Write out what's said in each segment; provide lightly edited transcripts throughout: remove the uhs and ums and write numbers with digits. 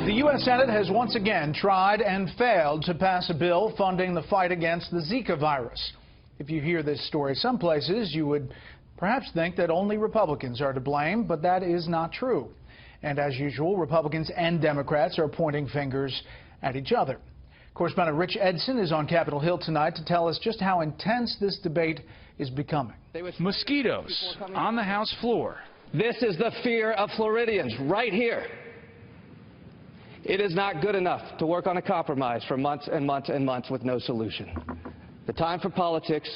The U.S. Senate has once again tried and failed to pass a bill funding the fight against the Zika virus. If you hear this story some places, you would perhaps think that only Republicans are to blame, but that is not true. And as usual, Republicans and Democrats are pointing fingers at each other. Correspondent Rich Edson is on Capitol Hill tonight to tell us just how intense this debate is becoming. Mosquitoes on the House floor. This is the fear of Floridians right here. It is not good enough to work on a compromise for months and months and months with no solution. The time for politics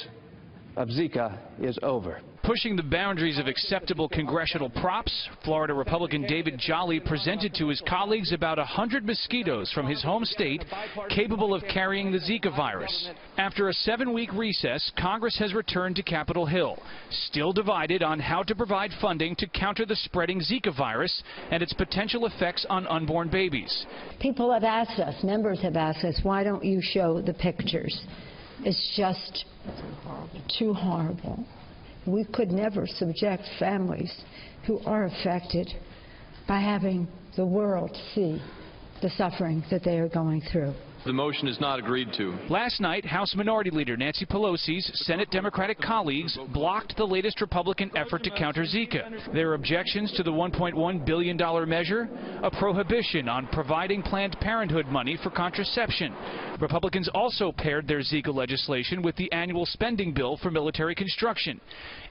of Zika is over. Pushing the boundaries of acceptable congressional props, Florida Republican David Jolly presented to his colleagues about 100 mosquitoes from his home state capable of carrying the Zika virus. After a 7-week recess, Congress has returned to Capitol Hill, still divided on how to provide funding to counter the spreading Zika virus and its potential effects on unborn babies. People have asked us, members have asked us, why don't you show the pictures? It's just too horrible. We could never subject families who are affected by having the world see the suffering that they are going through. The motion is not agreed to. Last night, House Minority Leader Nancy Pelosi's Senate Democratic colleagues blocked the latest Republican effort to counter Zika. Their objections to the $1.1 billion measure, a prohibition on providing Planned Parenthood money for contraception. Republicans also paired their Zika legislation with the annual spending bill for military construction.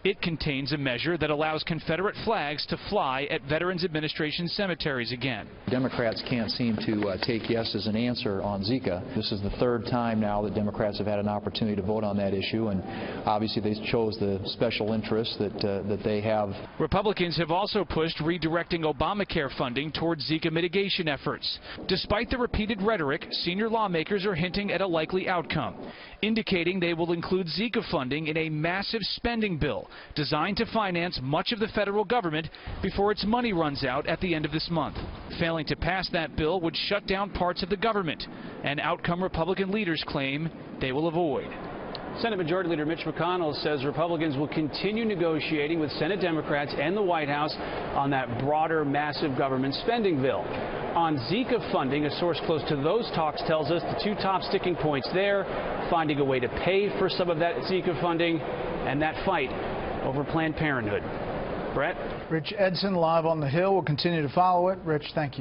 It contains a measure that allows Confederate flags to fly at Veterans Administration cemeteries again. Democrats can't seem to take yes as an answer on Zika. This is the third time now that Democrats have had an opportunity to vote on that issue, and obviously they chose the special interests that they have. Republicans have also pushed redirecting Obamacare funding towards Zika mitigation efforts. Despite the repeated rhetoric, senior lawmakers are hinting at a likely outcome, indicating they will include Zika funding in a massive spending bill designed to finance much of the federal government before its money runs out at the end of this month. Failing to pass that bill would shut down parts of the government, an outcome Republican leaders claim they will avoid. Senate Majority Leader Mitch McConnell says Republicans will continue negotiating with Senate Democrats and the White House on that broader, massive government spending bill. On Zika funding, a source close to those talks tells us the two top sticking points there, finding a way to pay for some of that Zika funding and that fight over Planned Parenthood. Brett? Rich Edson live on the Hill. We'll continue to follow it. Rich, thank you.